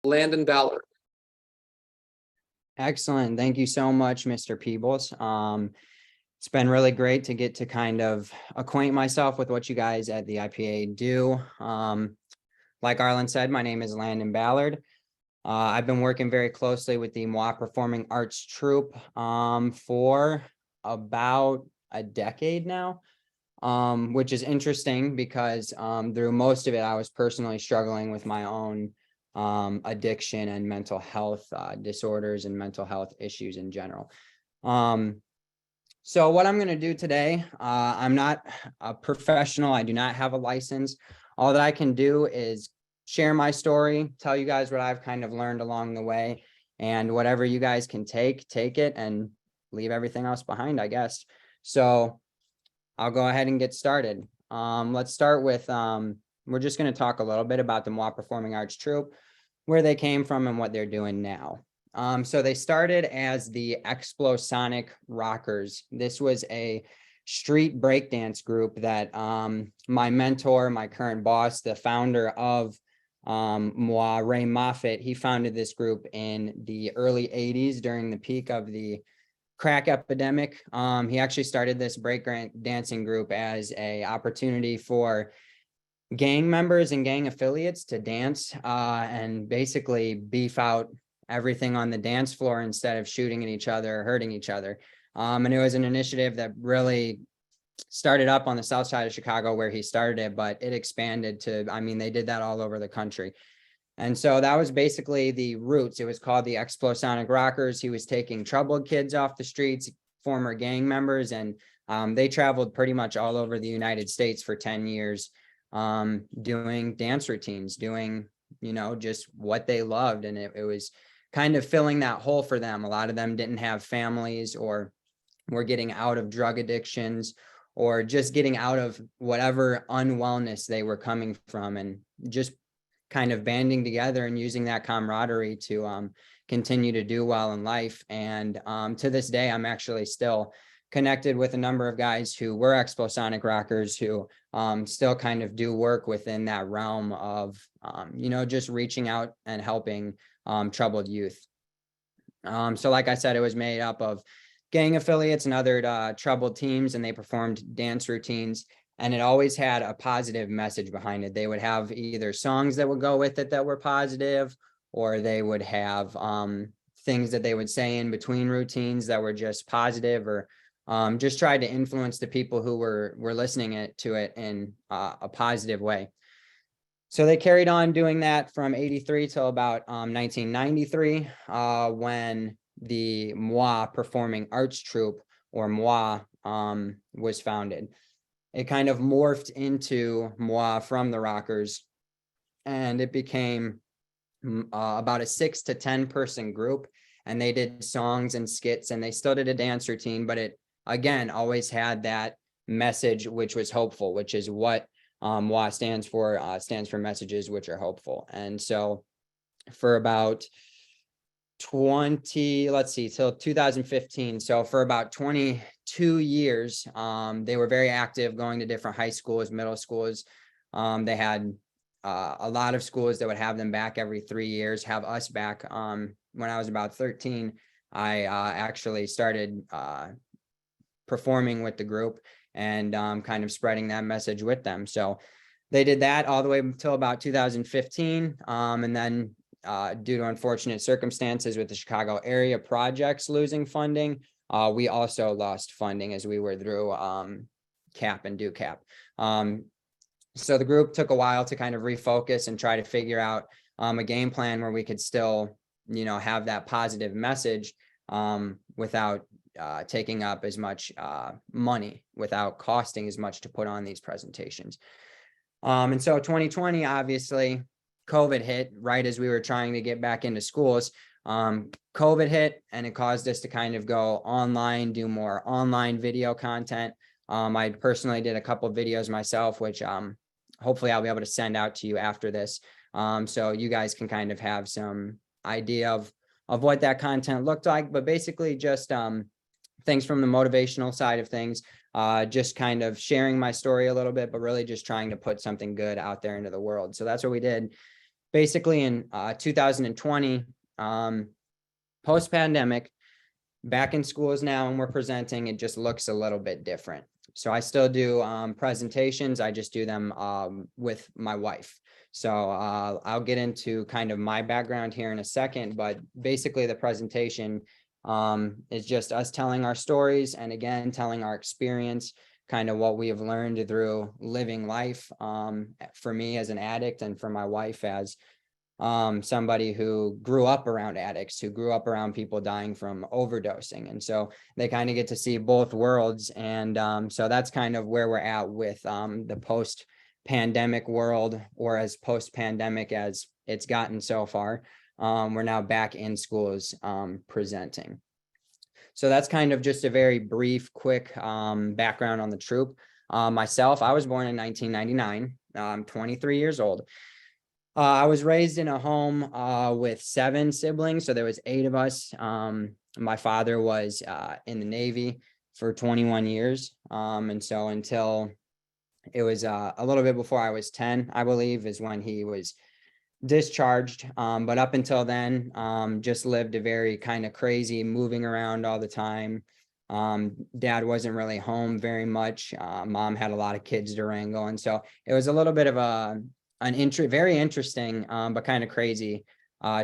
Landon Ballard. Excellent. Thank you so much, Mr. Peebles. It's been really great to get to kind of acquaint myself with what you guys at the IPA do. Like Arlen said, my name is Landon Ballard. I've been working very closely with the Moi Performing Arts Troupe for about a decade now, which is interesting because through most of it, I was personally struggling with my own addiction and mental health disorders and mental health issues in general. So what I'm going to do today, I'm not a professional. I do not have a license. All that I can do is share my story, tell you guys what I've kind of learned along the way, and whatever you guys can take it and leave everything else behind, I guess. So I'll go ahead and get started. Let's start with, we're just going to talk a little bit about the Moi Performing Arts Troupe, where they came from and what they're doing now. So they started as the Explosonic Rockers. This was a street breakdance group that my mentor, my current boss, the founder of Moi, Ray Moffitt, he founded this group in the early 80s during the peak of the crack epidemic. He actually started this break dancing group as a opportunity for gang members and gang affiliates to dance and basically beef out everything on the dance floor instead of shooting at each other or hurting each other. And it was an initiative that really started up on the south side of Chicago where he started it, but it expanded to, I mean, they did that all over the country. And so that was basically the roots. It was called the Explosonic Rockers. He was taking troubled kids off the streets, former gang members, and they traveled pretty much all over the United States for 10 years, doing dance routines, doing, just what they loved. And it was kind of filling that hole for them. A lot of them didn't have families or were getting out of drug addictions or just getting out of whatever unwellness they were coming from, and just kind of banding together and using that camaraderie to continue to do well in life. And to this day, I'm actually still connected with a number of guys who were Explosonic Rockers who still kind of do work within that realm of, just reaching out and helping troubled youth. So like I said, it was made up of gang affiliates and other troubled teams, and they performed dance routines. And it always had a positive message behind it. They would have either songs that would go with it that were positive, or they would have things that they would say in between routines that were just positive, or just tried to influence the people who were listening to it in a positive way. So they carried on doing that from 83 till about 1993, when the Moi Performing Arts Troupe, or Moi, was founded. It kind of morphed into Moi from the Rockers, and it became about a 6 to 10 person group, and they did songs and skits, and they still did a dance routine, but it again always had that message, which was hopeful, which is what Moi stands for messages which are hopeful. And so for about till 2015, so for about 22 years, they were very active, going to different high schools, middle schools. They had a lot of schools that would have them back every 3 years, have us back. When I was about 13, I actually started performing with the group and kind of spreading that message with them. So they did that all the way until about 2015. And then due to unfortunate circumstances with the Chicago area projects losing funding, we also lost funding as we were through CAP and do CAP. So the group took a while to kind of refocus and try to figure out a game plan where we could still, have that positive message without taking up as much money, without costing as much to put on these presentations. And so 2020, obviously, COVID hit right as we were trying to get back into schools. COVID hit, and it caused us to kind of go online, do more online video content. I personally did a couple of videos myself, which hopefully I'll be able to send out to you after this. So you guys can kind of have some idea of what that content looked like, but basically just things from the motivational side of things, just kind of sharing my story a little bit, but really just trying to put something good out there into the world. So that's what we did. basically in 2020, post-pandemic, back in schools now, and we're presenting, it just looks a little bit different. So I still do presentations. I just do them with my wife. So I'll get into kind of my background here in a second, but basically the presentation is just us telling our stories, and again, telling our experience, kind of what we have learned through living life, for me as an addict, and for my wife as somebody who grew up around addicts, who grew up around people dying from overdosing. And so they kind of get to see both worlds. And so that's kind of where we're at with the post-pandemic world, or as post-pandemic as it's gotten so far. We're now back in schools presenting. So that's kind of just a very brief, quick background on the troupe. Myself, I was born in 1999. I'm 23 years old. I was raised in a home with 7 siblings, so there was 8 of us. My father was in the Navy for 21 years. And so until it was a little bit before I was 10, I believe, is when he was discharged. But up until then, just lived a very kind of crazy, moving around all the time. Dad wasn't really home very much. Mom had a lot of kids to wrangle. And so it was a little bit of very interesting, but kind of crazy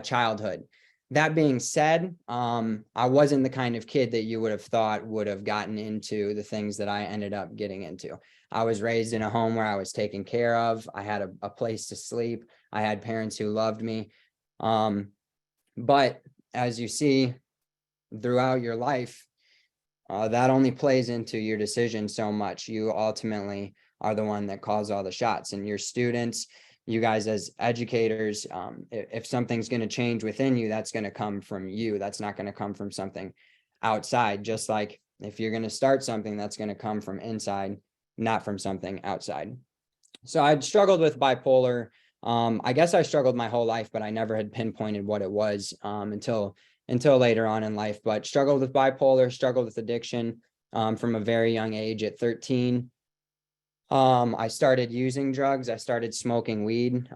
childhood. That being said, I wasn't the kind of kid that you would have thought would have gotten into the things that I ended up getting into. I was raised in a home where I was taken care of. I had a place to sleep. I had parents who loved me. But as you see throughout your life, that only plays into your decision so much. You ultimately are the one that calls all the shots, and your students, you guys as educators, if something's going to change within you, that's going to come from you. That's not going to come from something outside. Just like if you're going to start something, that's going to come from inside, not from something outside. So I'd struggled with bipolar. I guess I struggled my whole life, but I never had pinpointed what it was until later on in life. But struggled with bipolar, struggled with addiction from a very young age. At 13, I started using drugs. I started smoking weed.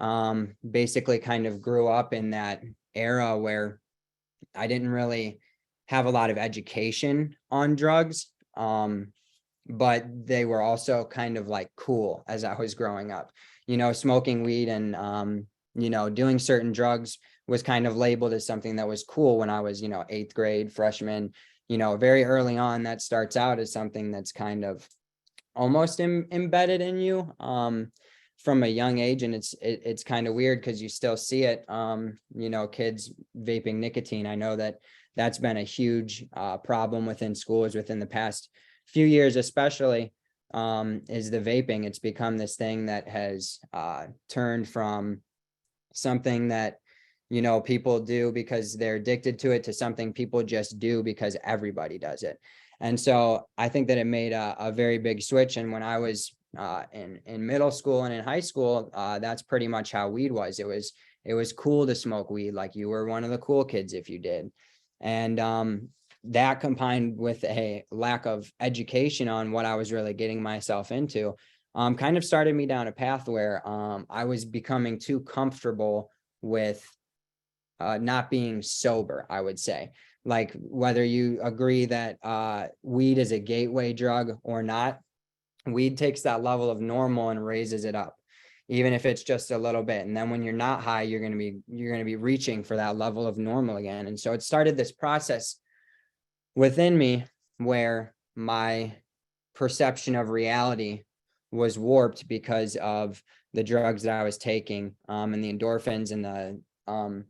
Basically kind of grew up in that era where I didn't really have a lot of education on drugs. But they were also kind of like cool as I was growing up. You know, smoking weed and you know, doing certain drugs was kind of labeled as something that was cool when I was, you know, 8th grade, freshman. You know, very early on, that starts out as something that's kind of almost embedded in you from a young age. And it's kind of weird because you still see it, you know, kids vaping nicotine. I know that that's been a huge problem within schools within the past few years, especially, is the vaping. It's become this thing that has turned from something that, you know, people do because they're addicted to it to something people just do because everybody does it. And so I think that it made a very big switch. And when I was in middle school and in high school, that's pretty much how weed was. It was cool to smoke weed. Like, you were one of the cool kids if you did. And that combined with a lack of education on what I was really getting myself into, kind of started me down a path where I was becoming too comfortable with not being sober, I would say. Like, whether you agree that weed is a gateway drug or not, weed takes that level of normal and raises it up, even if it's just a little bit. And then when you're not high, you're going to be reaching for that level of normal again. And so it started this process within me where my perception of reality was warped because of the drugs that I was taking, and the endorphins and the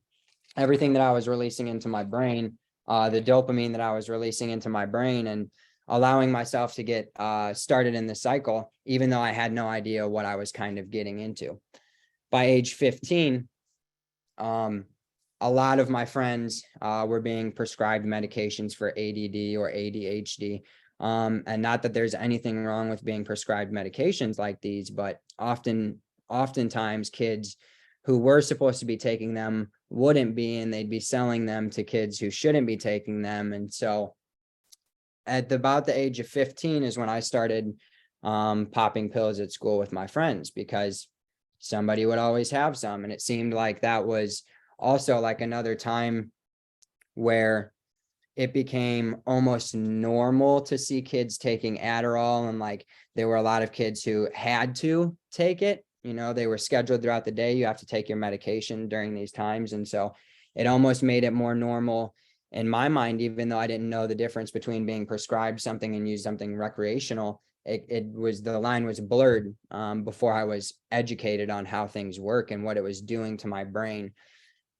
everything that I was releasing into my brain, the dopamine that I was releasing into my brain, and allowing myself to get started in the cycle, even though I had no idea what I was kind of getting into. By age 15, a lot of my friends were being prescribed medications for ADD or ADHD. And not that there's anything wrong with being prescribed medications like these, but oftentimes kids who were supposed to be taking them wouldn't be, and they'd be selling them to kids who shouldn't be taking them. And so at about the age of 15 is when I started popping pills at school with my friends, because somebody would always have some. And it seemed like that was also like another time where it became almost normal to see kids taking Adderall, and like there were a lot of kids who had to take it. You know, they were scheduled throughout the day. You have to take your medication during these times. And so it almost made it more normal in my mind, even though I didn't know the difference between being prescribed something and use something recreational. It was, the line was blurred before I was educated on how things work and what it was doing to my brain.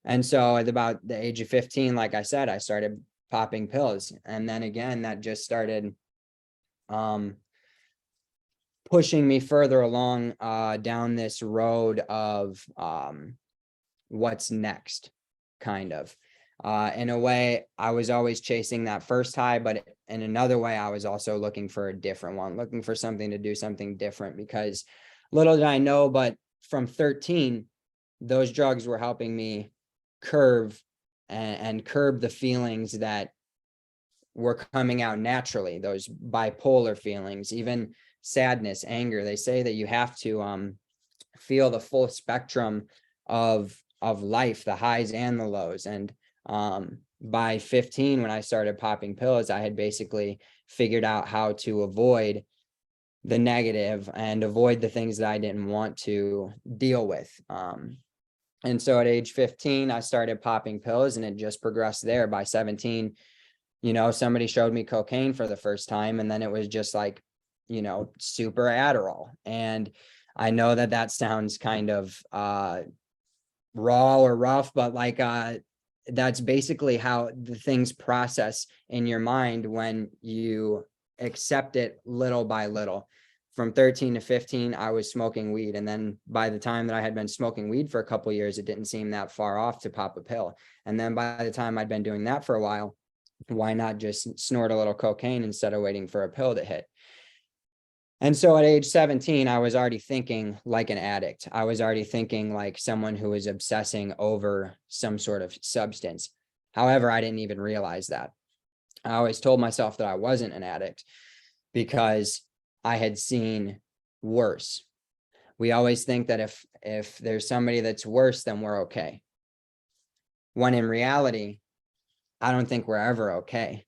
And so at about the age of 15, like I said, I started popping pills. And then again, that just started pushing me further along down this road of what's next, kind of. In a way, I was always chasing that first high, but in another way, I was also looking for a different one, looking for something to do something different, because little did I know, but from 13, those drugs were helping me curb the feelings that were coming out naturally, those bipolar feelings, even sadness, anger. They say that you have to feel the full spectrum of life, the highs and the lows. And by 15, when I started popping pills, I had basically figured out how to avoid the negative and avoid the things that I didn't want to deal with. And so at age 15, I started popping pills, and it just progressed there. By 17, you know, somebody showed me cocaine for the first time, and then it was just like, you know, super Adderall. And I know that that sounds kind of raw or rough, but like that's basically how the things process in your mind when you accept it little by little. From 13 to 15, I was smoking weed. And then by the time that I had been smoking weed for a couple of years, it didn't seem that far off to pop a pill. And then by the time I'd been doing that for a while, why not just snort a little cocaine instead of waiting for a pill to hit? And so at age 17, I was already thinking like an addict. I was already thinking like someone who was obsessing over some sort of substance. However, I didn't even realize that. I always told myself that I wasn't an addict because I had seen worse. We always think that if there's somebody that's worse, then we're okay. When in reality, I don't think we're ever okay.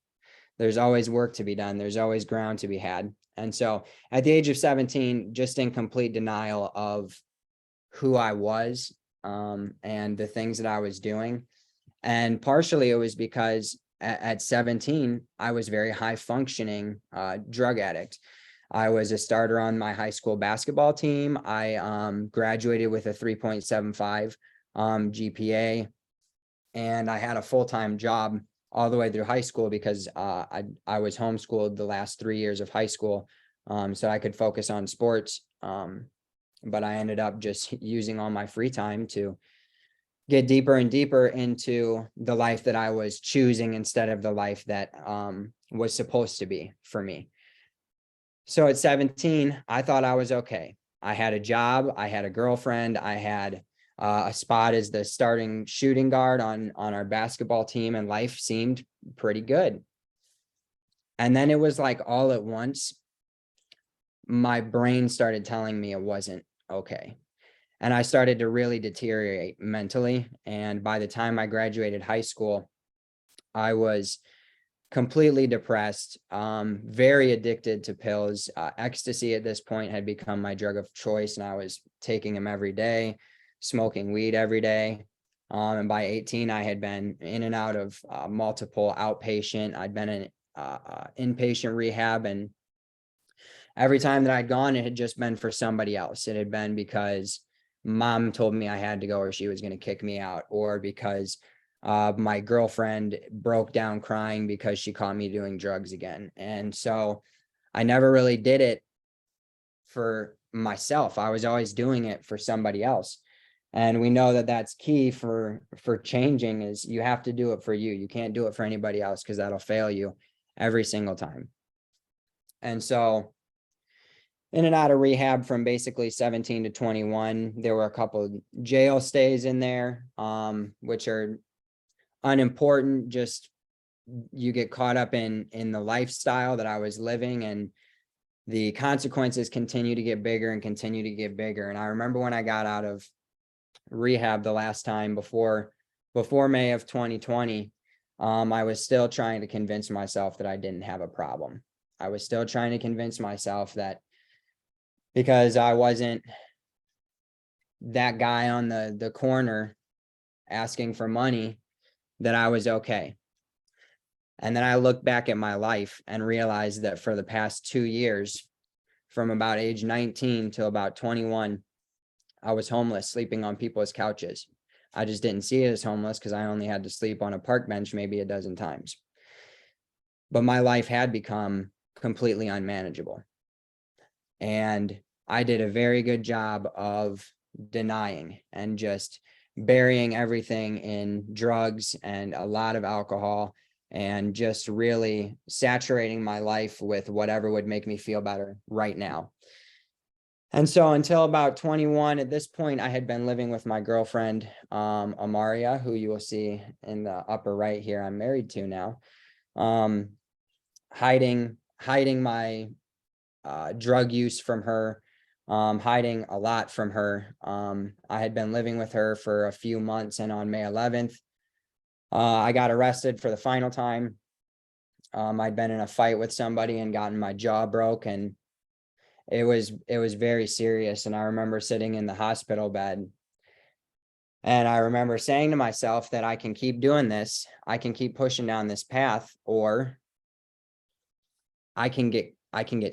There's always work to be done. There's always ground to be had. And so at the age of 17, just in complete denial of who I was and the things that I was doing. And partially it was because at 17, I was very high functioning drug addict. I was a starter on my high school basketball team. I graduated with a 3.75 GPA, and I had a full-time job all the way through high school because I was homeschooled the last 3 years of high school, so I could focus on sports. But I ended up just using all my free time to get deeper and deeper into the life that I was choosing instead of the life that was supposed to be for me. So at 17, I thought I was okay. I had a job, I had a girlfriend, I had a spot as the starting shooting guard on our basketball team, and life seemed pretty good. And then it was like all at once, my brain started telling me it wasn't okay. And I started to really deteriorate mentally. And by the time I graduated high school, I was completely depressed, very addicted to pills. Ecstasy at this point had become my drug of choice, and I was taking them every day, smoking weed every day. And by 18, I had been in and out of multiple outpatient. I'd been in inpatient rehab, and every time that I'd gone, it had just been for somebody else. It had been because mom told me I had to go or she was going to kick me out, or because my girlfriend broke down crying because she caught me doing drugs again. And so I never really did it for myself. I was always doing it for somebody else. And we know that that's key for changing, is you have to do it for you. You can't do it for anybody else, because that'll fail you every single time. And so in and out of rehab from basically 17 to 21, there were a couple of jail stays in there, which are unimportant. Just you get caught up in the lifestyle that I was living, and the consequences continue to get bigger and continue to get bigger. And I remember when I got out of rehab the last time before May of 2020, I was still trying to convince myself that I didn't have a problem. I was still trying to convince myself that because I wasn't that guy on the corner asking for money, that I was okay. And then I looked back at my life and realized that for the past 2 years, from about age 19 to about 21, I was homeless, sleeping on people's couches. I just didn't see it as homeless because I only had to sleep on a park bench maybe a dozen times. But my life had become completely unmanageable. And I did a very good job of denying and just burying everything in drugs and a lot of alcohol, and just really saturating my life with whatever would make me feel better right now. And so until about 21, at this point, I had been living with my girlfriend, Amaria, who you will see in the upper right here, I'm married to now, hiding my drug use from her, hiding a lot from her. I had been living with her for a few months, and on May 11th, I got arrested for the final time. I'd been in a fight with somebody and gotten my jaw broke, and it was very serious. And I remember sitting in the hospital bed, and I remember saying to myself that I can keep doing this, I can keep pushing down this path, or I can get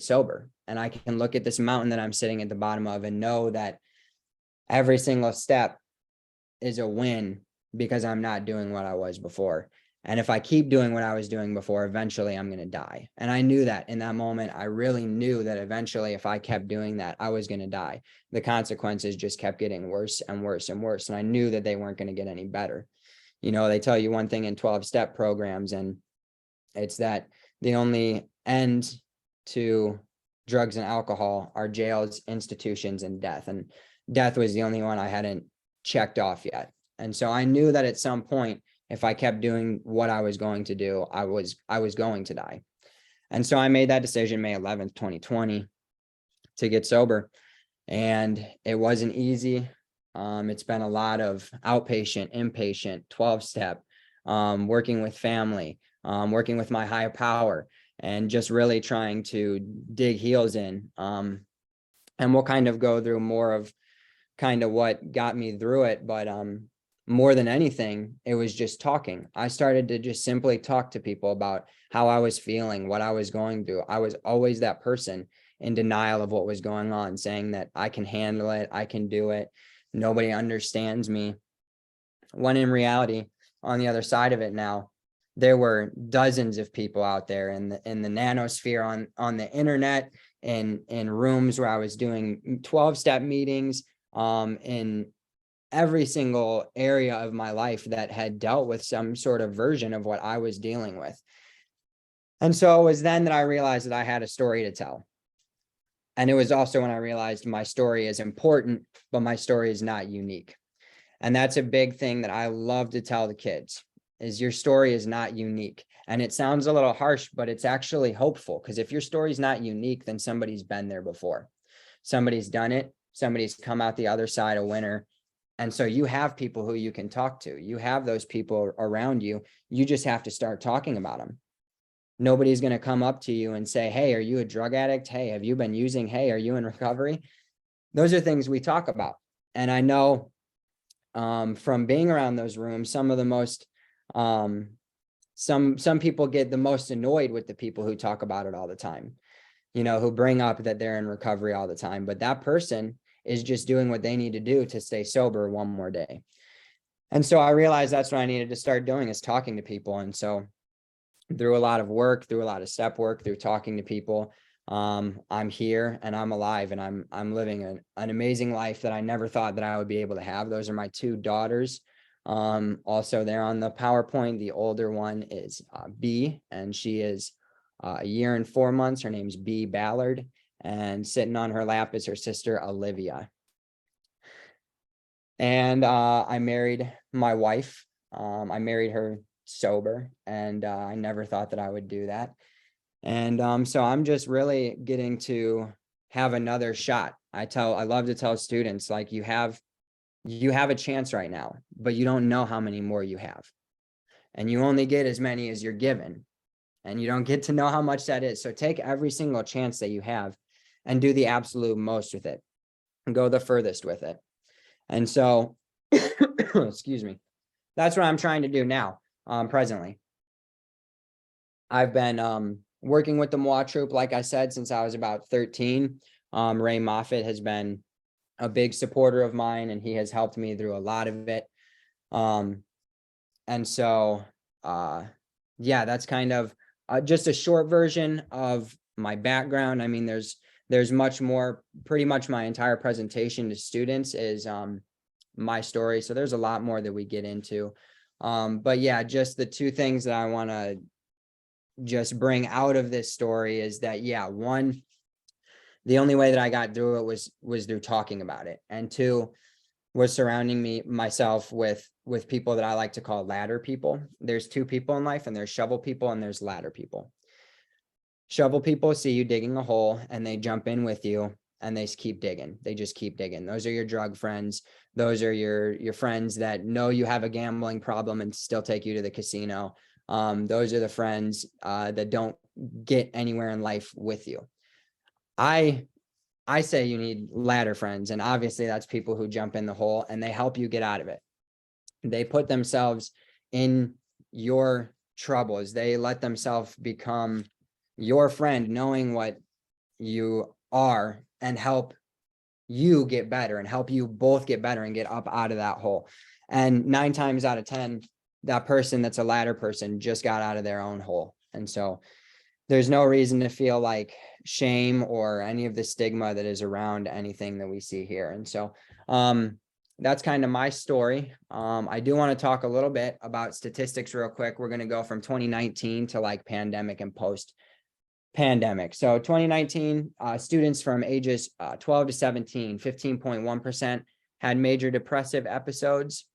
sober, and I can look at this mountain that I'm sitting at the bottom of and know that every single step is a win because I'm not doing what I was before. And if I keep doing what I was doing before, eventually I'm going to die. And I knew that in that moment. I really knew that eventually, if I kept doing that, I was going to die. The consequences just kept getting worse and worse and worse. And I knew that they weren't going to get any better. You know, they tell you one thing in 12-step programs, and it's that the only end to drugs and alcohol are jails, institutions, and death. And death was the only one I hadn't checked off yet. And so I knew that at some point, if I kept doing what I was going to do, I was going to die. And so I made that decision May 11th, 2020, to get sober. And it wasn't easy. It's been a lot of outpatient, inpatient, 12-step, working with family, working with my higher power, and just really trying to dig heels in. And we'll kind of go through more of kind of what got me through it. But more than anything, it was just talking. I started to just simply talk to people about how I was feeling, what I was going through. I was always that person in denial of what was going on, saying that I can handle it, I can do it, nobody understands me. When in reality, on the other side of it now, there were dozens of people out there in the nanosphere, on the internet, in rooms where I was doing 12-step meetings, in every single area of my life that had dealt with some sort of version of what I was dealing with. And so it was then that I realized that I had a story to tell. And it was also when I realized my story is important, but my story is not unique. And that's a big thing that I love to tell the kids, is your story is not unique. And it sounds a little harsh, but it's actually hopeful, because if your story is not unique, then somebody's been there before. Somebody's done it. Somebody's come out the other side a winner. And so you have people who you can talk to. You have those people around you. You just have to start talking about them. Nobody's going to come up to you and say, hey, are you a drug addict? Hey, have you been using? Hey, are you in recovery? Those are things we talk about. And I know from being around those rooms, some of the most, some people get the most annoyed with the people who talk about it all the time, you know, who bring up that they're in recovery all the time. But that person is just doing what they need to do to stay sober one more day. And so I realized that's what I needed to start doing, is talking to people. And so through a lot of work, through a lot of step work, through talking to people, I'm here and I'm alive, and I'm living an amazing life that I never thought that I would be able to have. Those are my 2 daughters. Also there on the PowerPoint, the older one is B, and she is a year and 4 months. Her name's B Ballard, and sitting on her lap is her sister, Olivia. And I married my wife. I married her sober, and I never thought that I would do that. And so I'm just really getting to have another shot. I love to tell students, like, you have a chance right now, but you don't know how many more you have. And you only get as many as you're given. And you don't get to know how much that is. So take every single chance that you have and do the absolute most with it and go the furthest with it. And so, excuse me, that's what I'm trying to do now, presently. I've been working with the Moi Troupe, like I said, since I was about 13. Ray Moffitt has been a big supporter of mine, and he has helped me through a lot of it. And so, yeah, that's kind of just a short version of my background. I mean, there's much more. Pretty much my entire presentation to students is my story. So there's a lot more that we get into. But yeah, just the two things that I want to just bring out of this story is that, yeah, one, the only way that I got through it was through talking about it, and two, was surrounding myself with people that I like to call ladder people. There's two people in life, and there's shovel people and there's ladder people. Shovel people see you digging a hole and they jump in with you and they keep digging. They just keep digging. Those are your drug friends. Those are your friends that know you have a gambling problem and still take you to the casino. Those are the friends that don't get anywhere in life with you. I say you need ladder friends, and obviously that's people who jump in the hole and they help you get out of it. They put themselves in your troubles. They let themselves become your friend, knowing what you are, and help you get better and help you both get better and get up out of that hole. And 9 times out of 10, that person that's a ladder person just got out of their own hole. And so there's no reason to feel like shame or any of the stigma that is around anything that we see here. And so that's kind of my story. I do want to talk a little bit about statistics real quick. We're going to go from 2019 to like pandemic and post pandemic. So 2019, students from ages 12 to 17, 15.1% had major depressive episodes.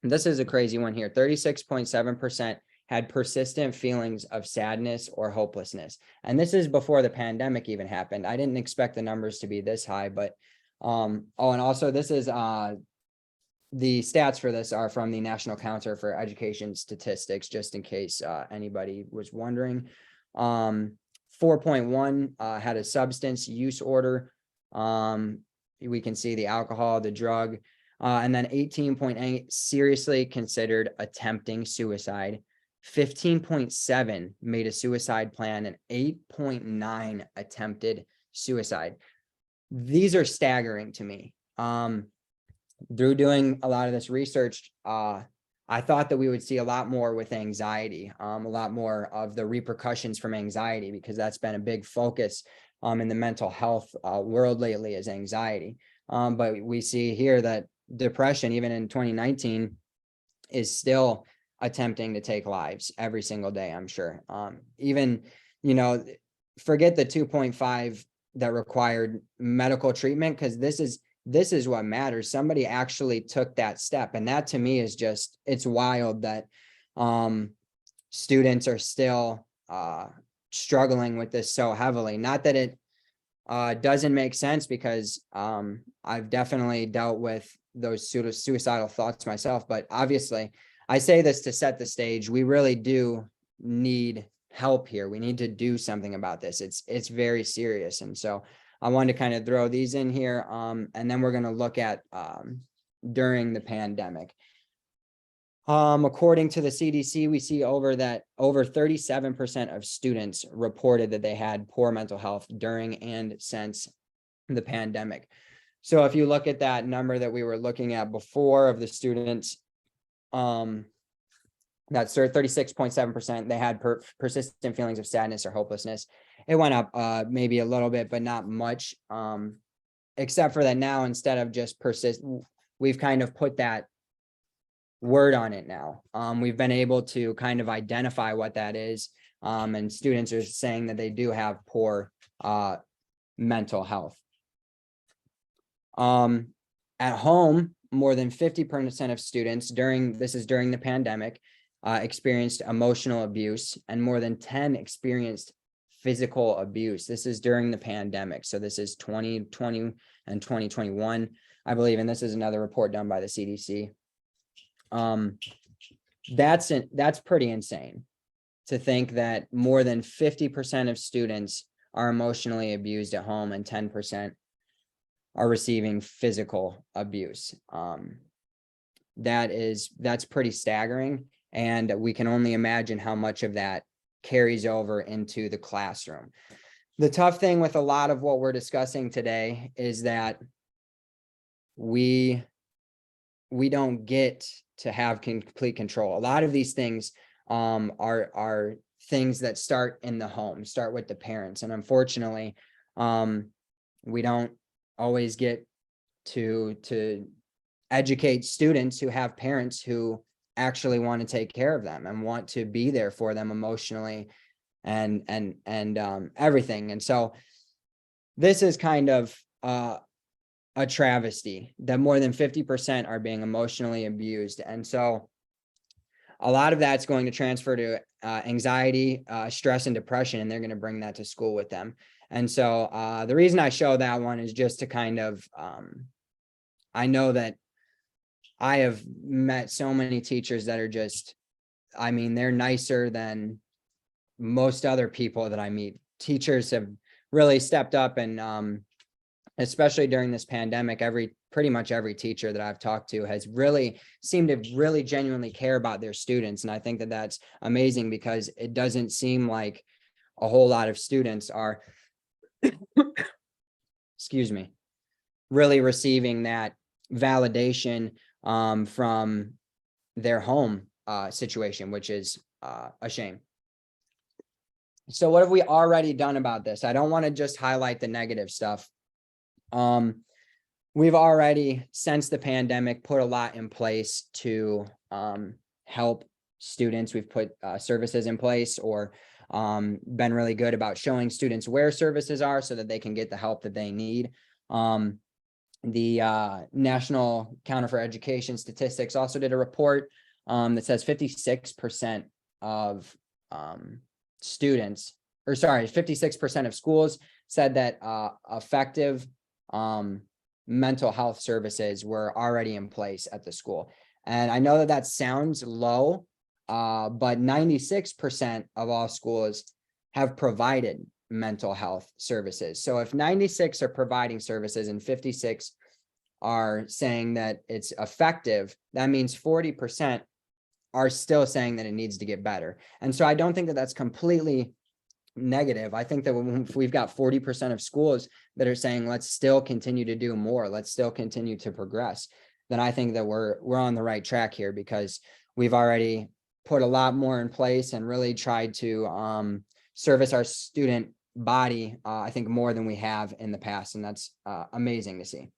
And this is a crazy one here. 36.7% had persistent feelings of sadness or hopelessness. And this is before the pandemic even happened. I didn't expect the numbers to be this high, but and also this is the stats for this are from the National Counter for Education Statistics, just in case anybody was wondering. 4.1 had a substance use order. We can see the alcohol, the drug, and then 18.8 seriously considered attempting suicide. 15.7 made a suicide plan, and 8.9 attempted suicide. These are staggering to me. Through doing a lot of this research, I thought that we would see a lot more with anxiety, a lot more of the repercussions from anxiety, because that's been a big focus in the mental health world lately, is anxiety. But we see here that depression, even in 2019, is still attempting to take lives every single day, I'm sure. Even, forget the 2.5 that required medical treatment, because this is what matters. Somebody actually took that step. And that to me is just, it's wild that students are still struggling with this so heavily. Not that it doesn't make sense, because I've definitely dealt with those suicidal thoughts myself. But obviously, I say this to set the stage. We really do need help here. We need to do something about this. It's very serious. And so I wanted to kind of throw these in here. And then we're going to look at during the pandemic. According to the CDC, we see over 37% of students reported that they had poor mental health during and since the pandemic. So if you look at that number that we were looking at before of the students, that's 36.7%, they had persistent feelings of sadness or hopelessness. It went up maybe a little bit, but not much, except for that now, instead of just persist, we've kind of put that word on it now. We've been able to kind of identify what that is, and students are saying that they do have poor mental health. At home, more than 50% of students during the pandemic experienced emotional abuse, and more than 10 experienced physical abuse. This is during the pandemic. So this is 2020 and 2021, I believe. And this is another report done by the CDC. That's pretty insane to think that more than 50% of students are emotionally abused at home and 10% are receiving physical abuse. That's pretty staggering. And we can only imagine how much of that carries over into the classroom. The tough thing with a lot of what we're discussing today is that we don't get to have complete control. A lot of these things are things that start in the home, start with the parents. And unfortunately, we don't always get to educate students who have parents who actually want to take care of them and want to be there for them emotionally and everything. And so this is kind of a travesty that more than 50% are being emotionally abused. And so a lot of that's going to transfer to anxiety, stress, and depression, and they're going to bring that to school with them. And so the reason I show that one is just to kind of, I know that I have met so many teachers that are just, I mean, they're nicer than most other people that I meet. Teachers have really stepped up, and especially during this pandemic, pretty much every teacher that I've talked to has really seemed to really genuinely care about their students. And I think that that's amazing, because it doesn't seem like a whole lot of students are, excuse me, really receiving that validation from their home situation, which is a shame. So what have we already done about this? I don't want to just highlight the negative stuff. We've already, since the pandemic, put a lot in place to help students. We've put services in place, or been really good about showing students where services are so that they can get the help that they need. The National Counter for Education Statistics also did a report that says 56% of students, or sorry, 56% of schools said that effective mental health services were already in place at the school. And I know that that sounds low, but 96% of all schools have provided mental health services. So if 96 are providing services and 56 are saying that it's effective, that means 40% are still saying that it needs to get better. And so I don't think that that's completely negative. I think that if we've got 40% of schools that are saying, let's still continue to do more, let's still continue to progress, then I think that we're on the right track here, because we've already put a lot more in place and really tried to service our student body, I think, more than we have in the past. And that's amazing to see.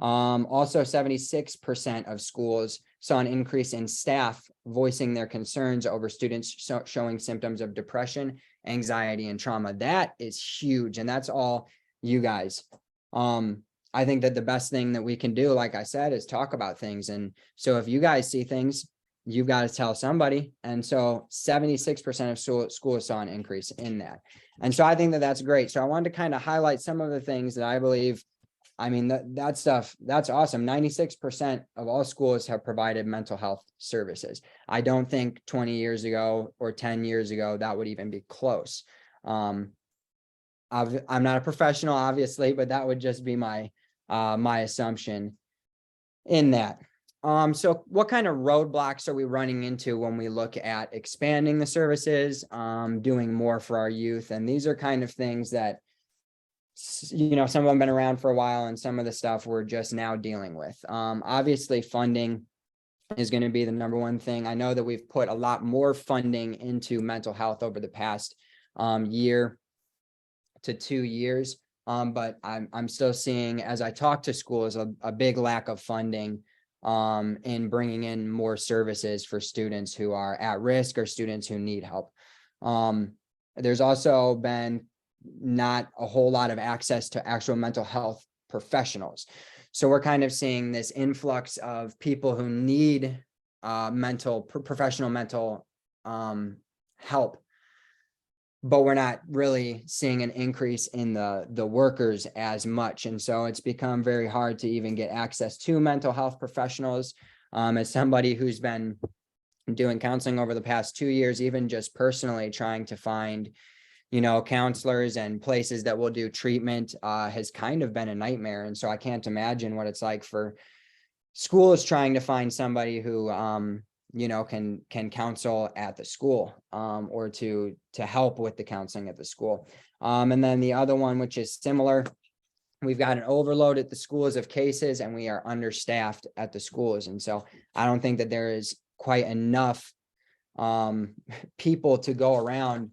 Also, 76% of schools saw an increase in staff voicing their concerns over students showing symptoms of depression, anxiety, and trauma. That is huge. And that's all you guys. I think that the best thing that we can do, like I said, is talk about things. And so if you guys see things, you've got to tell somebody. And so 76% of schools saw an increase in that. And so I think that that's great. So I wanted to kind of highlight some of the things that I believe, I mean, that stuff, that's awesome. 96% of all schools have provided mental health services. I don't think 20 years ago or 10 years ago, that would even be close. I'm not a professional, obviously, but that would just be my assumption in that. So what kind of roadblocks are we running into when we look at expanding the services, doing more for our youth? And these are kind of things that, you know, some of them been around for a while, and some of the stuff we're just now dealing with. Obviously, funding is going to be the number one thing. I know that we've put a lot more funding into mental health over the past year to 2 years, but I'm still seeing, as I talk to schools, a big lack of funding in bringing in more services for students who are at risk or students who need help. There's also been not a whole lot of access to actual mental health professionals. So we're kind of seeing this influx of people who need professional mental help. but we're not really seeing an increase in the workers as much. And so it's become very hard to even get access to mental health professionals. As somebody who's been doing counseling over the past 2 years, even just personally trying to find, counselors and places that will do treatment has kind of been a nightmare. And so I can't imagine what it's like for schools trying to find somebody who can counsel at the school, or to help with the counseling at the school. And then the other one, which is similar, we've got an overload at the schools of cases, and we are understaffed at the schools. And so I don't think that there is quite enough people to go around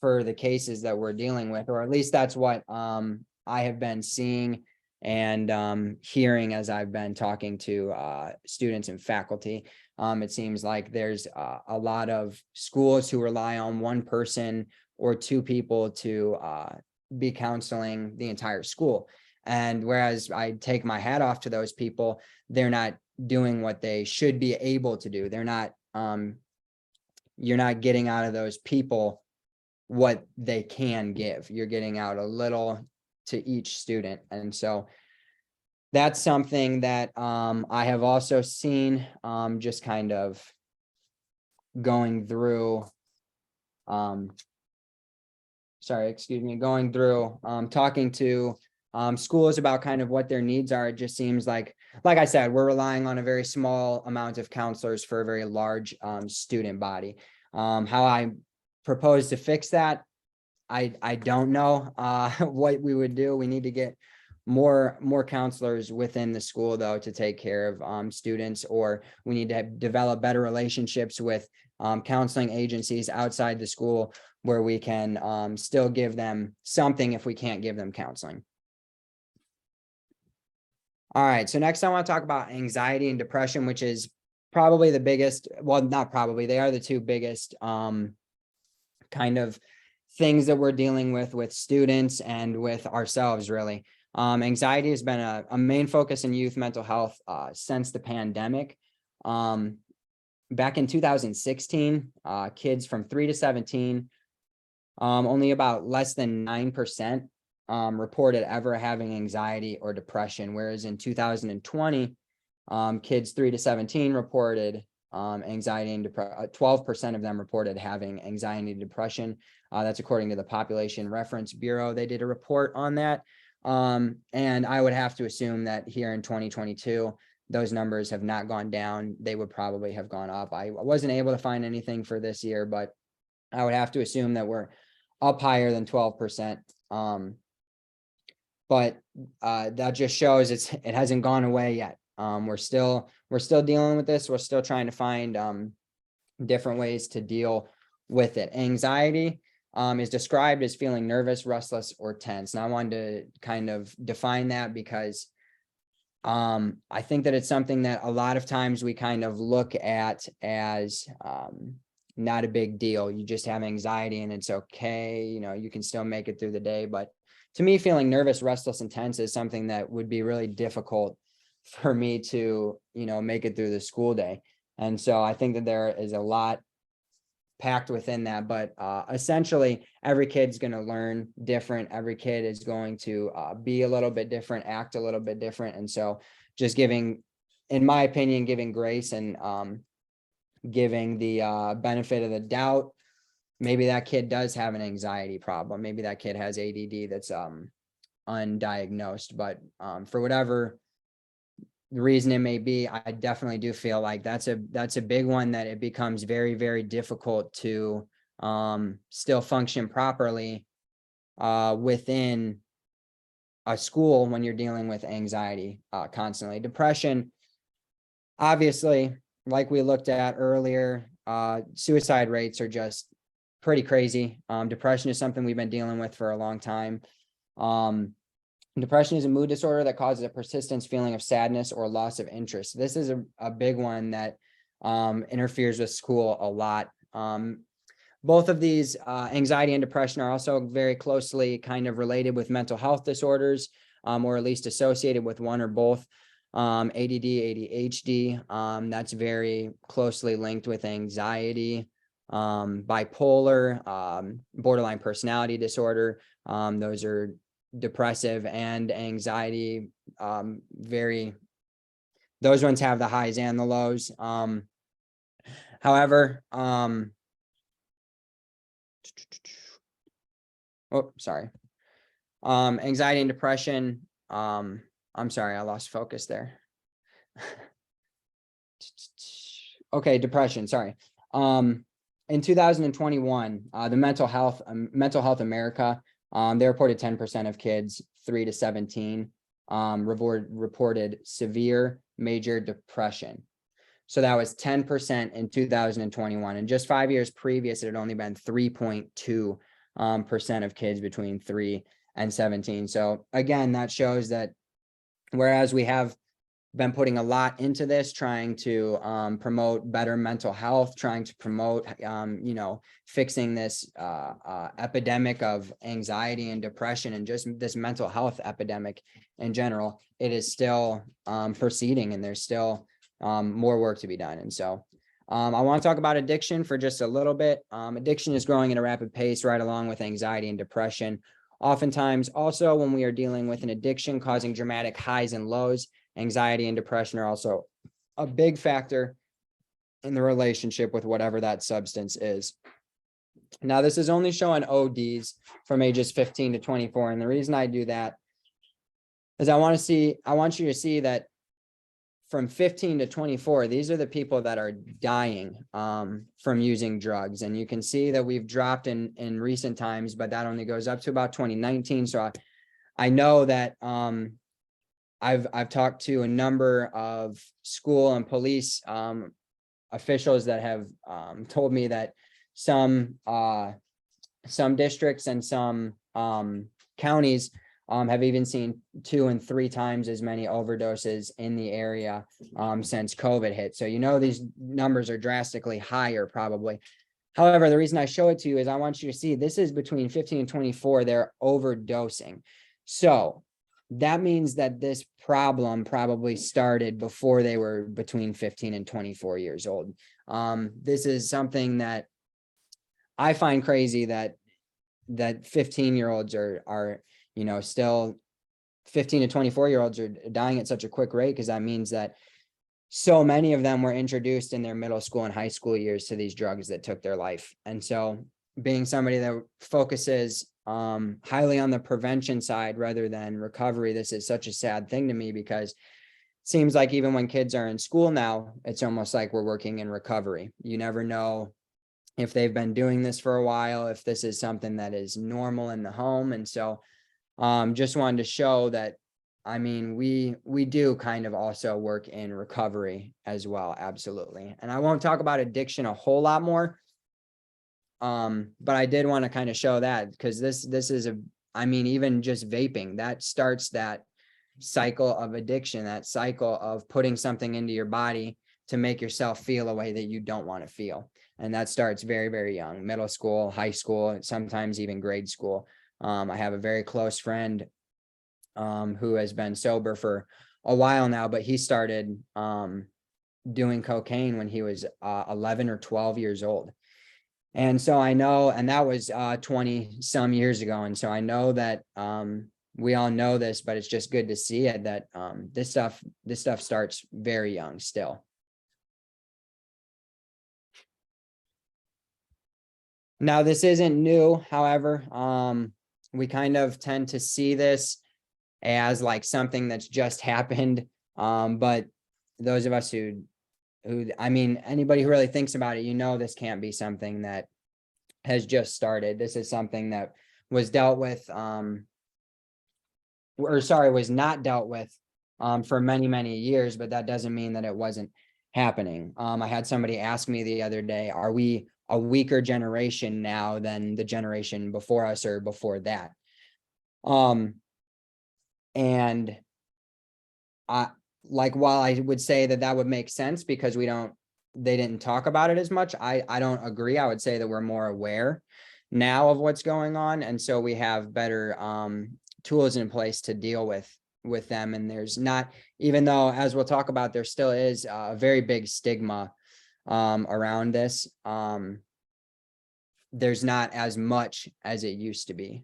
for the cases that we're dealing with, or at least that's what I have been seeing and hearing as I've been talking to students and faculty. It seems like there's a lot of schools who rely on one person or two people to be counseling the entire school. And whereas I take my hat off to those people, they're not doing what they should be able to do. They're not, you're not getting out of those people what they can give. You're getting out a little to each student. And so that's something that I have also seen, just kind of going through, going through talking to schools about kind of what their needs are. It just seems like I said, we're relying on a very small amount of counselors for a very large student body. How I propose to fix that, I don't know what we would do. We need to get more counselors within the school, though, to take care of students, or we need to develop better relationships with counseling agencies outside the school where we can still give them something if we can't give them counseling. All right, so next I want to talk about anxiety and depression, which is probably the biggest, well, not probably, they are the two biggest kind of things that we're dealing with students and with ourselves, really. Anxiety has been a main focus in youth mental health since the pandemic. Back in 2016, kids from 3 to 17, only about less than 9% reported ever having anxiety or depression, whereas in 2020, kids 3 to 17 reported anxiety and 12% of them reported having anxiety and depression. That's according to the Population Reference Bureau. They did a report on that. And I would have to assume that here in 2022, those numbers have not gone down. They would probably have gone up. I wasn't able to find anything for this year, but I would have to assume that we're up higher than 12%. But that just shows it hasn't gone away yet. We're still dealing with this. We're still trying to find different ways to deal with it. Anxiety is described as feeling nervous, restless, or tense. And I wanted to kind of define that because I think that it's something that a lot of times we kind of look at as not a big deal. You just have anxiety and it's okay. You can still make it through the day. But to me, feeling nervous, restless, and tense is something that would be really difficult for me to, make it through the school day. And so I think that there is a lot packed within that, but essentially every kid's going to learn different. Every kid is going to be a little bit different, act a little bit different. And so just giving, in my opinion, giving grace and giving the benefit of the doubt. Maybe that kid does have an anxiety problem. Maybe that kid has ADD that's undiagnosed, but for whatever the reason it may be, I definitely do feel like that's a big one, that it becomes very, very difficult to still function properly within a school when you're dealing with anxiety constantly. Depression, obviously, like we looked at earlier, suicide rates are just pretty crazy. Depression is something we've been dealing with for a long time. Depression is a mood disorder that causes a persistent feeling of sadness or loss of interest. This is a big one that interferes with school a lot. Both of these, anxiety and depression, are also very closely kind of related with mental health disorders, or at least associated with one or both. ADD, ADHD, that's very closely linked with anxiety. bipolar, borderline personality disorder. Those are depressive and anxiety. Those ones have the highs and the lows. However, sorry. Anxiety and depression. I'm sorry, I lost focus there. Okay, depression, sorry. In 2021, the Mental Health America, they reported 10% of kids 3 to 17 reported severe major depression. So that was 10% in 2021. And just 5 years previous, it had only been 3.2% of kids between 3 and 17. So again, that shows that whereas we have been putting a lot into this, trying to promote better mental health, trying to promote, fixing this epidemic of anxiety and depression and just this mental health epidemic in general, it is still proceeding, and there's still more work to be done. And so I want to talk about addiction for just a little bit. Addiction is growing at a rapid pace right along with anxiety and depression. Oftentimes, also when we are dealing with an addiction causing dramatic highs and lows, anxiety and depression are also a big factor in the relationship with whatever that substance is. Now, this is only showing ODs from ages 15 to 24. And the reason I do that is I want you to see that from 15 to 24, these are the people that are dying from using drugs. And you can see that we've dropped in recent times, but that only goes up to about 2019. So I know that I've talked to a number of school and police officials that have told me that some districts and some counties have even seen 2 and 3 times as many overdoses in the area since COVID hit. So, these numbers are drastically higher probably. However, the reason I show it to you is I want you to see this is between 15 and 24, they're overdosing. So that means that this problem probably started before they were between 15 and 24 years old. This is something that I find crazy that 15-year-olds are still 15 to 24-year-olds are dying at such a quick rate, because that means that so many of them were introduced in their middle school and high school years to these drugs that took their life. And so being somebody that focuses highly on the prevention side rather than recovery, this is such a sad thing to me, because it seems like even when kids are in school now, it's almost like we're working in recovery. You never know if they've been doing this for a while, if this is something that is normal in the home. And so just wanted to show that, we do kind of also work in recovery as well. Absolutely. And I won't talk about addiction a whole lot more. But I did want to kind of show that, because this is even just vaping, that starts that cycle of addiction, that cycle of putting something into your body to make yourself feel a way that you don't want to feel. And that starts very, very young, middle school, high school, sometimes even grade school. I have a very close friend who has been sober for a while now, but he started doing cocaine when he was 11 or 12 years old. And so I know, and that was 20 some years ago. And so I know that we all know this, but it's just good to see it, that this stuff starts very young still. Now, this isn't new. However, we kind of tend to see this as like something that's just happened. But those of us who anybody who really thinks about it, this can't be something that has just started. This is something that was dealt with, was not dealt with for many, many years, but that doesn't mean that it wasn't happening. I had somebody ask me the other day, are we a weaker generation now than the generation before us or before that? And while I would say that would make sense, because they didn't talk about it as much, I don't agree. I would say that we're more aware now of what's going on. And so we have better tools in place to deal with them. And there's not, even though, as we'll talk about, there still is a very big stigma around this. there's not as much as it used to be.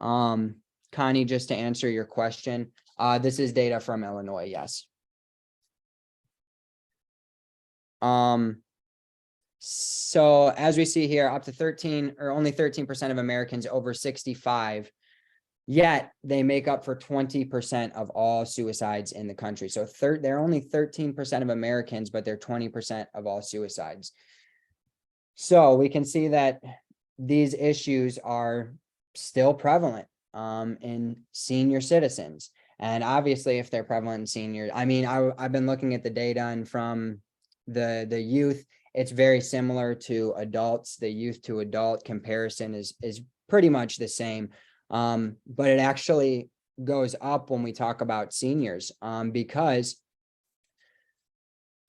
Connie, just to answer your question, this is data from Illinois, yes. So as we see here, up to 13 or only 13% of Americans over 65, yet they make up for 20% of all suicides in the country. So they're only 13% of Americans, but they're 20% of all suicides. So we can see that these issues are still prevalent in senior citizens. And obviously, if they're prevalent in seniors, I mean, I've been looking at the data, and from the youth, it's very similar to adults. The youth to adult comparison is pretty much the same. But it actually goes up when we talk about seniors, because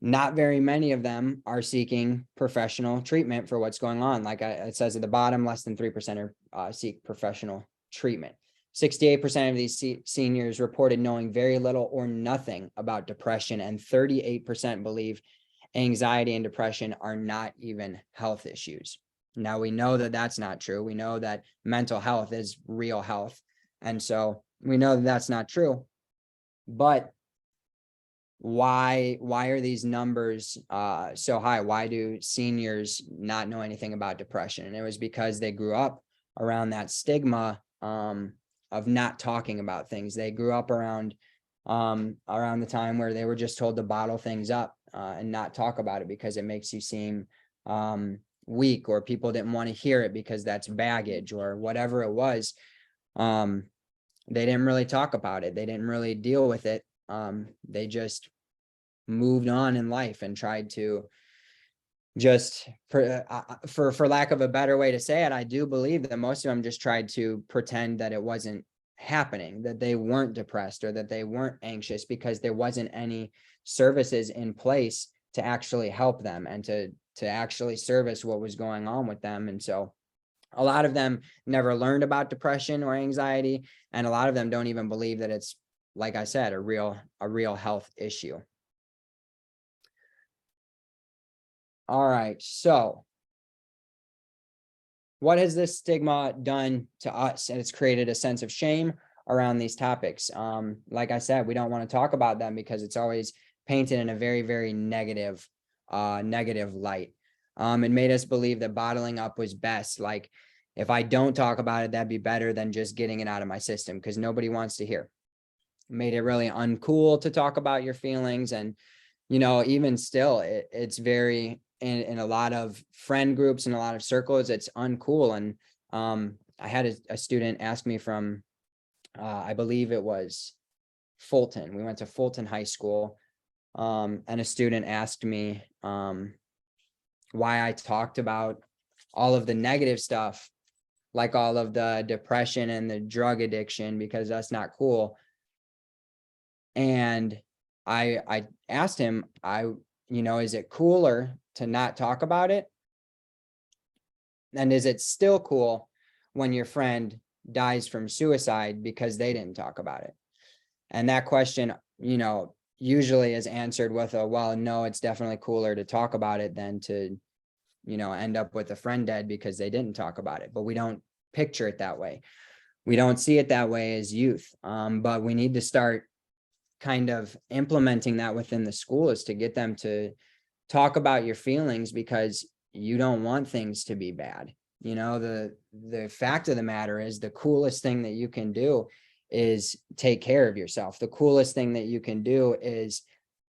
not very many of them are seeking professional treatment for what's going on. Like it says at the bottom, less than 3% seek professional treatment. 68% of these seniors reported knowing very little or nothing about depression, and 38% believe anxiety and depression are not even health issues. Now, we know that that's not true. We know that mental health is real health. And so we know that that's not true. But why are these numbers so high? Why do seniors not know anything about depression? And it was because they grew up around that stigma of not talking about things. They grew up around the time where they were just told to bottle things up and not talk about it because it makes you seem weak, or people didn't want to hear it because that's baggage or whatever it was. They didn't really talk about it. They didn't really deal with it. They just moved on in life and tried to just, for lack of a better way to say it, I do believe that most of them just tried to pretend that it wasn't happening, that they weren't depressed or that they weren't anxious, because there wasn't any services in place to actually help them and to actually service what was going on with them. And so a lot of them never learned about depression or anxiety, and a lot of them don't even believe that it's, like I said, a real health issue. All right, so what has this stigma done to us? And it's created a sense of shame around these topics. Like I said, we don't want to talk about them because it's always painted in a very, very negative light. It made us believe that bottling up was best. Like, if I don't talk about it, that'd be better than just getting it out of my system, because nobody wants to hear. It made it really uncool to talk about your feelings. And, you know, even still, it's very, in a lot of friend groups and a lot of circles, it's uncool. And I had a student ask me from, I believe it was Fulton. We went to Fulton High School. And a student asked me why I talked about all of the negative stuff, like all of the depression and the drug addiction, because that's not cool. And I asked him, is it cooler to not talk about it? And is it still cool when your friend dies from suicide because they didn't talk about it? And that question, usually is answered with a, well, no, it's definitely cooler to talk about it than to, end up with a friend dead because they didn't talk about it. But we don't picture it that way. We don't see it that way as youth. But we need to start kind of implementing that within the school, is to get them to talk about your feelings, because you don't want things to be bad. The fact of the matter is, the coolest thing that you can do is take care of yourself. The coolest thing that you can do is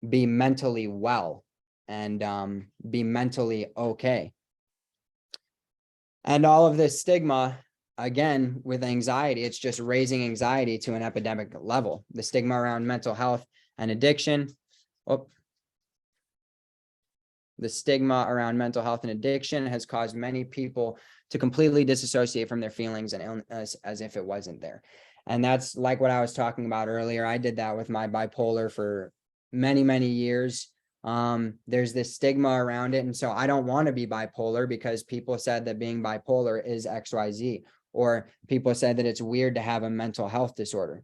be mentally well and be mentally okay. And all of this stigma, again, with anxiety, it's just raising anxiety to an epidemic level. The stigma around mental health and addiction. The stigma around mental health and addiction has caused many people to completely disassociate from their feelings and illness as if it wasn't there. And that's like what I was talking about earlier. I did that with my bipolar for many, many years. There's this stigma around it. And so I don't want to be bipolar because people said that being bipolar is XYZ, or people said that it's weird to have a mental health disorder,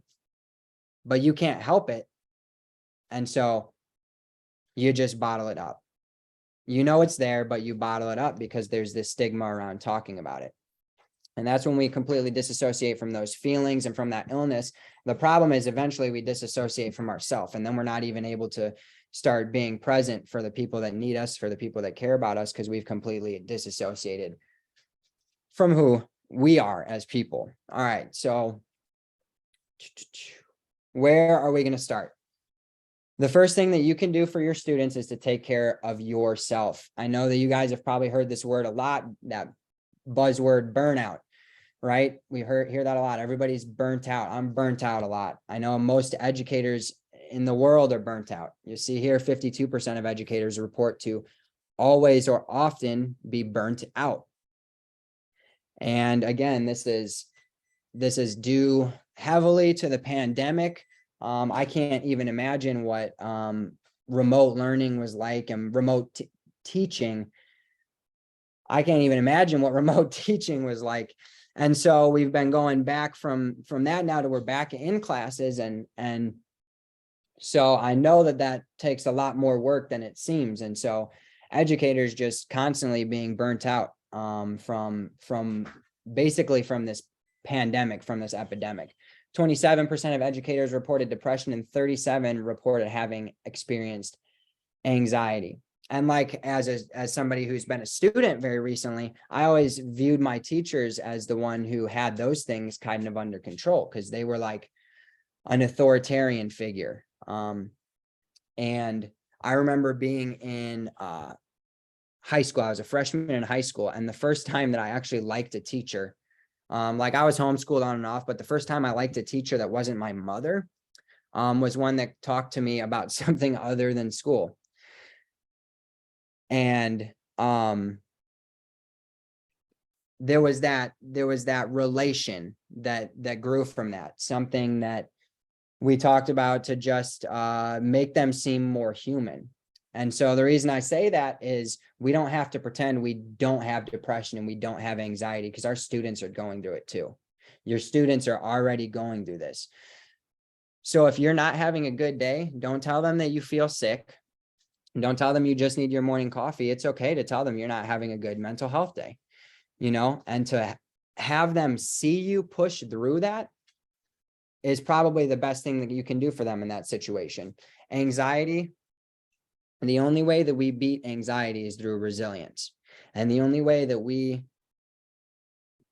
but you can't help it. And so you just bottle it up. You know it's there, but you bottle it up because there's this stigma around talking about it. And that's when we completely disassociate from those feelings and from that illness. The problem is eventually we disassociate from ourselves, and then we're not even able to start being present for the people that need us, for the people that care about us, because we've completely disassociated from who we are as people. All right, so where are we going to start? The first thing that you can do for your students is to take care of yourself. I know that you guys have probably heard this word a lot, that buzzword burnout, right? We hear that a lot. Everybody's burnt out. I'm burnt out a lot. I know most educators in the world are burnt out. You see here, 52% of educators report to always or often be burnt out. And again, this is due heavily to the pandemic. I can't even imagine what remote learning was like, and remote teaching. I can't even imagine what remote teaching was like. And so we've been going back from that now to we're back in classes. And so I know that takes a lot more work than it seems. And so educators just constantly being burnt out from basically from this pandemic, from this epidemic. 27% of educators reported depression, and 37 reported having experienced anxiety. And like, as somebody who's been a student very recently, I always viewed my teachers as the one who had those things kind of under control, because they were like an authoritarian figure. And I remember being in high school. I was a freshman in high school, and the first time that I actually liked a teacher, like I was homeschooled on and off, but the first time I liked a teacher that wasn't my mother was one that talked to me about something other than school. And there was that relation that grew from that, something that we talked about to just make them seem more human. And so the reason I say that is we don't have to pretend we don't have depression and we don't have anxiety, because our students are going through it too. Your students are already going through this. So if you're not having a good day, don't tell them that you feel sick. Don't tell them you just need your morning coffee. It's okay to tell them you're not having a good mental health day, and to have them see you push through that is probably the best thing that you can do for them in that situation. Anxiety, the only way that we beat anxiety is through resilience. And the only way that we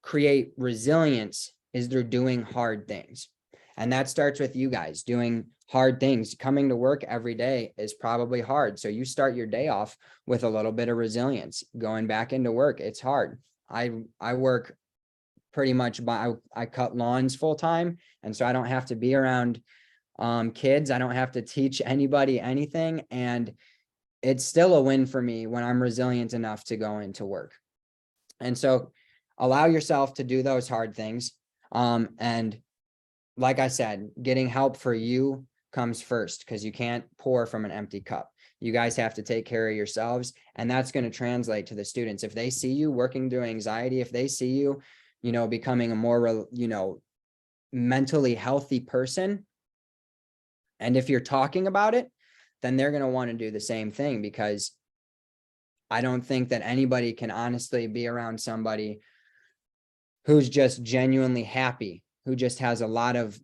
create resilience is through doing hard things. And that starts with you guys doing hard things. Coming to work every day is probably hard. So you start your day off with a little bit of resilience. Going back into work, it's hard. I work pretty much I cut lawns full time. And so I don't have to be around kids. I don't have to teach anybody anything. And it's still a win for me when I'm resilient enough to go into work. And so allow yourself to do those hard things. And like I said, getting help for you comes first, because you can't pour from an empty cup. You guys have to take care of yourselves, and that's going to translate to the students. If they see you working through anxiety, if they see you, becoming a more, mentally healthy person, and if you're talking about it, then they're going to want to do the same thing, because I don't think that anybody can honestly be around somebody who's just genuinely happy, who just has a lot of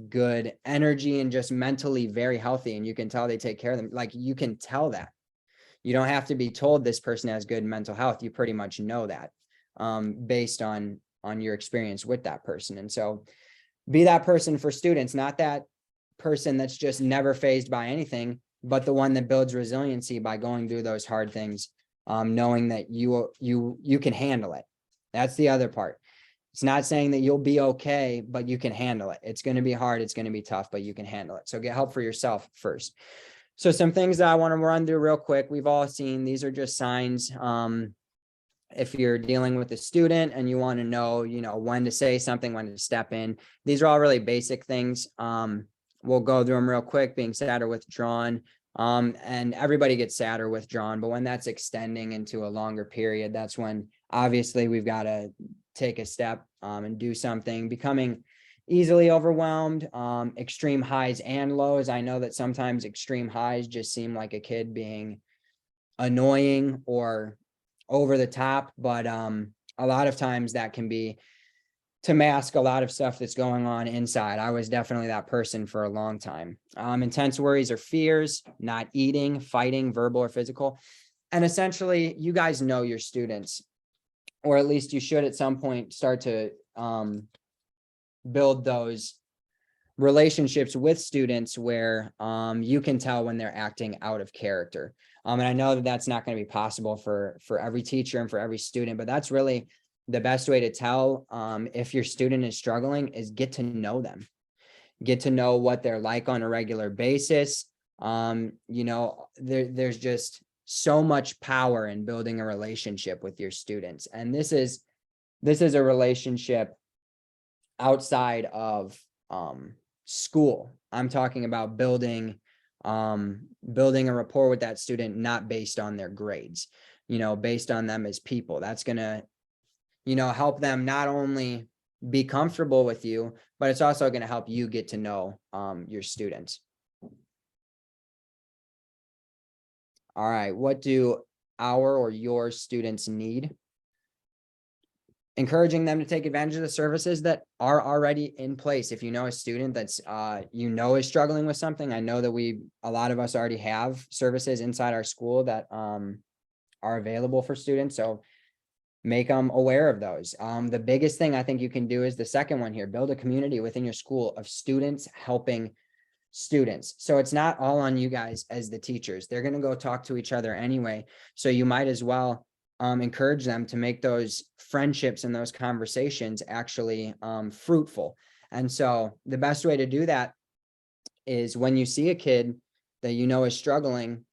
good energy and just mentally very healthy. And you can tell they take care of them. Like, you can tell that. You don't have to be told this person has good mental health. You pretty much know that based on your experience with that person. And so be that person for students, not that person that's just never fazed by anything, but the one that builds resiliency by going through those hard things, knowing that you can handle it. That's the other part. It's not saying that you'll be okay, but you can handle it. It's going to be hard. It's going to be tough, but you can handle it. So get help for yourself first. So some things that I want to run through real quick. We've all seen, these are just signs. If you're dealing with a student and you want to know, when to say something, when to step in, these are all really basic things. We'll go through them real quick. Being sad or withdrawn. And everybody gets sad or withdrawn, but when that's extending into a longer period, that's when obviously we've got to take a step and do something. Becoming easily overwhelmed, extreme highs and lows. I know that sometimes extreme highs just seem like a kid being annoying or over the top, but a lot of times that can be to mask a lot of stuff that's going on inside. I was definitely that person for a long time. Intense worries or fears, not eating, fighting, verbal or physical. And essentially, you guys know your students, or at least you should at some point start to build those relationships with students where you can tell when they're acting out of character. And I know that that's not going to be possible for every teacher and for every student, but that's really the best way to tell if your student is struggling is get to know them, get to know what they're like on a regular basis. There's just so much power in building a relationship with your students. And this is a relationship outside of school. I'm talking about building a rapport with that student, not based on their grades, based on them as people. That's going to, help them not only be comfortable with you, but it's also going to help you get to know your students. All right. What do our or your students need? Encouraging them to take advantage of the services that are already in place. If you know a student that's, is struggling with something, I know that a lot of us already have services inside our school that are available for students. So make them aware of those. The biggest thing I think you can do is the second one here, build a community within your school of students helping students. So it's not all on you guys as the teachers. They're going to go talk to each other anyway. So you might as well encourage them to make those friendships and those conversations actually fruitful. And so the best way to do that is when you see a kid that is struggling,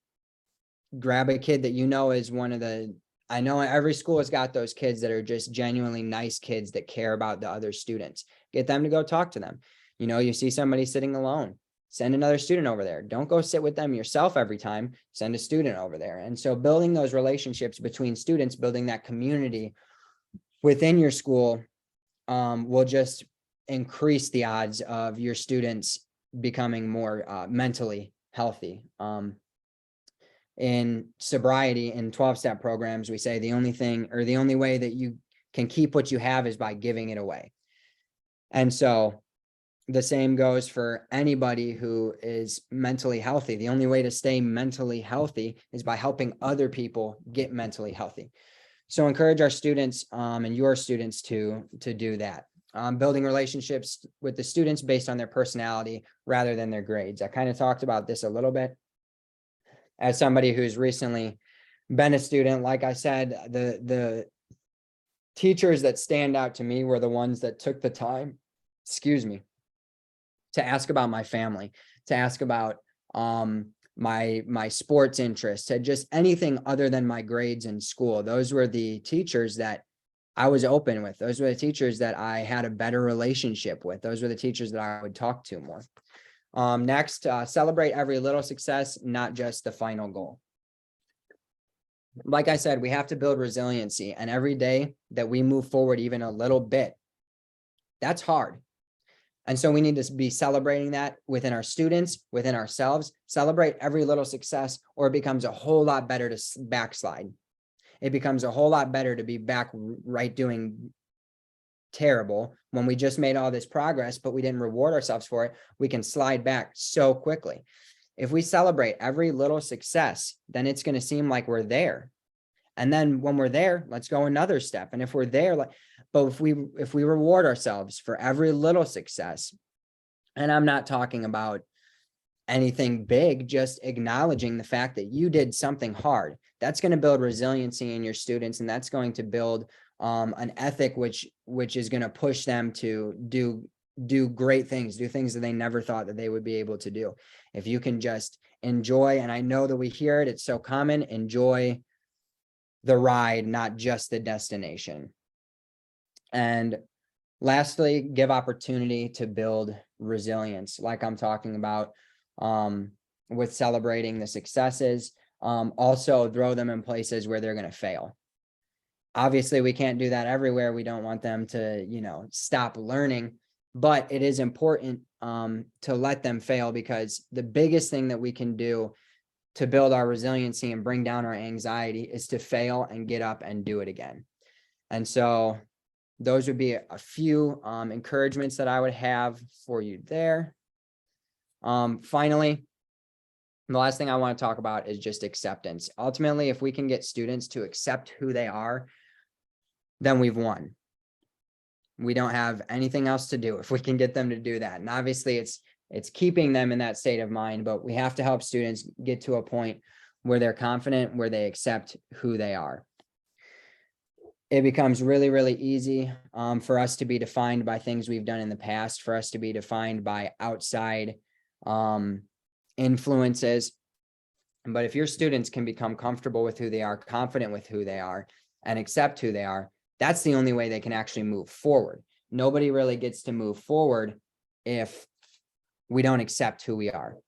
grab a kid that is one of the, I know every school has got those kids that are just genuinely nice kids that care about the other students. Get them to go talk to them. You see somebody sitting alone, send another student over there. Don't go sit with them yourself every time. Send a student over there. And so building those relationships between students, building that community within your school will just increase the odds of your students becoming more mentally healthy. In sobriety in 12-step programs, we say the only way that you can keep what you have is by giving it away. And so the same goes for anybody who is mentally healthy. The only way to stay mentally healthy is by helping other people get mentally healthy. So encourage our students and your students to do that. Building relationships with the students based on their personality rather than their grades. I kind of talked about this a little bit. As somebody who's recently been a student, like I said, the teachers that stand out to me were the ones that took the time, to ask about my family, to ask about my sports interests, to just anything other than my grades in school. Those were the teachers that I was open with. Those were the teachers that I had a better relationship with. Those were the teachers that I would talk to more. Next, celebrate every little success, not just the final goal. Like I said, we have to build resiliency, and every day that we move forward even a little bit, that's hard. And so we need to be celebrating that within our students, within ourselves. Celebrate every little success, or it becomes a whole lot better to backslide. It becomes a whole lot better to be back right doing terrible when we just made all this progress, but we didn't reward ourselves for it. We can slide back so quickly. If we celebrate every little success, then it's going to seem like we're there. And then when we're there, let's go another step. And if we're there, but if we reward ourselves for every little success, and I'm not talking about anything big, just acknowledging the fact that you did something hard, that's going to build resiliency in your students, and that's going to build an ethic which is going to push them to do great things, do things that they never thought that they would be able to do. If you can just enjoy, and I know that we hear it, it's so common, enjoy the ride, not just the destination. And lastly, give opportunity to build resilience, like I'm talking about with celebrating the successes. Also throw them in places where they're going to fail. Obviously, we can't do that everywhere. We don't want them to, stop learning, but it is important to let them fail, because the biggest thing that we can do to build our resiliency and bring down our anxiety is to fail and get up and do it again. And so those would be a few encouragements that I would have for you there. Finally, the last thing I want to talk about is just acceptance. Ultimately, if we can get students to accept who they are, then we've won. We don't have anything else to do if we can get them to do that. And obviously it's keeping them in that state of mind, but we have to help students get to a point where they're confident, where they accept who they are. It becomes really, really easy for us to be defined by things we've done in the past, for us to be defined by outside influences. But if your students can become comfortable with who they are, confident with who they are, and accept who they are, that's the only way they can actually move forward. Nobody really gets to move forward if we don't accept who we are.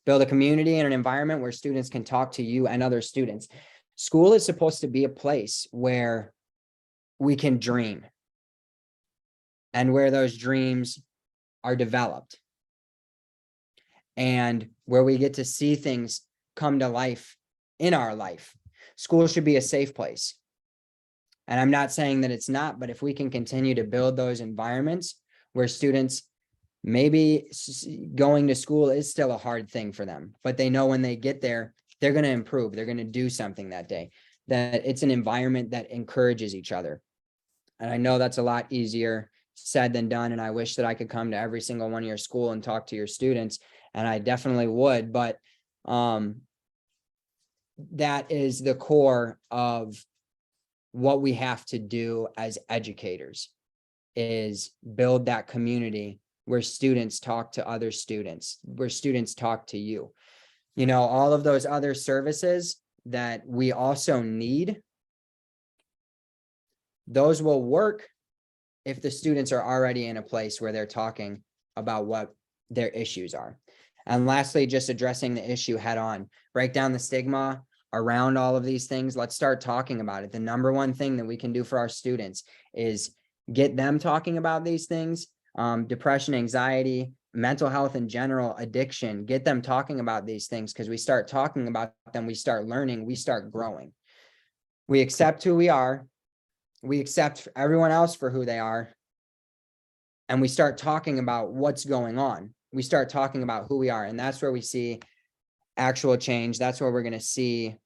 Build a community and an environment where students can talk to you and other students. School is supposed to be a place where we can dream and where those dreams are developed and where we get to see things come to life in our life. School should be a safe place. And I'm not saying that it's not, but if we can continue to build those environments where students, maybe going to school is still a hard thing for them, but they know when they get there, they're going to improve. They're going to do something that day, that it's an environment that encourages each other. And I know that's a lot easier said than done. And I wish that I could come to every single one of your school and talk to your students. And I definitely would, but that is the core of what we have to do as educators, is build that community where students talk to other students, where students talk to you. You know, all of those other services that we also need, those will work if the students are already in a place where they're talking about what their issues are. And lastly, just addressing the issue head on, break down the stigma around all of these things. Let's start talking about it. The number one thing that we can do for our students is get them talking about these things, depression, anxiety, mental health in general, addiction, get them talking about these things, because we start talking about them, we start learning, we start growing. We accept who we are. We accept everyone else for who they are. And we start talking about what's going on. We start talking about who we are. And that's where we see actual change. That's where we're going to see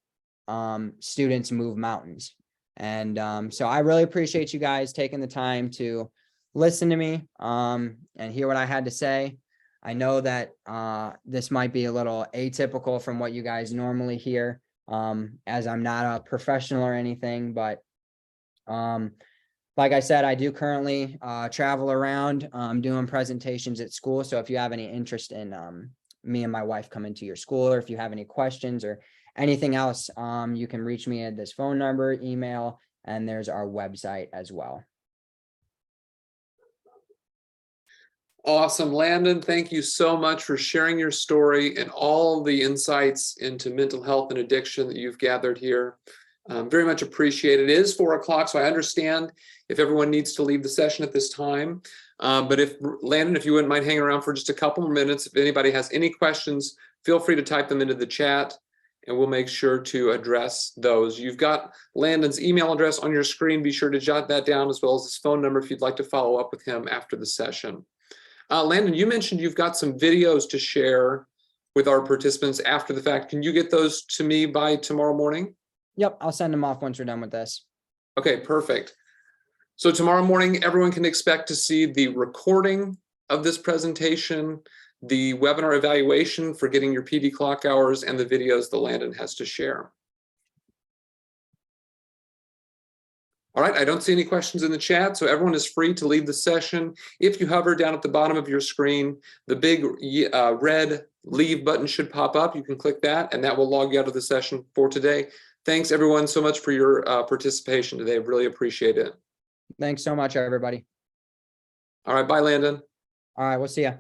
students move mountains. And so I really appreciate you guys taking the time to listen to me and hear what I had to say. I know that this might be a little atypical from what you guys normally hear, as I'm not a professional or anything, but like I said, I do currently travel around doing presentations at school. So if you have any interest in me and my wife coming to your school, or if you have any questions or anything else, you can reach me at this phone number, email, and there's our website as well. Awesome. Landon, thank you so much for sharing your story and all the insights into mental health and addiction that you've gathered here. Very much appreciated. It is 4 o'clock, so I understand if everyone needs to leave the session at this time. But if Landon, if you wouldn't mind hanging around for just a couple more minutes, if anybody has any questions, feel free to type them into the chat and we'll make sure to address those. You've got Landon's email address on your screen. Be sure to jot that down, as well as his phone number if you'd like to follow up with him after the session. Landon, you mentioned you've got some videos to share with our participants after the fact. Can you get those to me by tomorrow morning? Yep, I'll send them off once we're done with this. Okay, perfect. So tomorrow morning, everyone can expect to see the recording of this presentation, the webinar evaluation for getting your PD clock hours, and the videos that Landon has to share. All right, I don't see any questions in the chat, so everyone is free to leave the session. If you hover down at the bottom of your screen, the big red leave button should pop up. You can click that, and that will log you out of the session for today. Thanks, everyone, so much for your participation today. Really appreciate it. Thanks so much, everybody. All right, bye, Landon. All right, we'll see ya.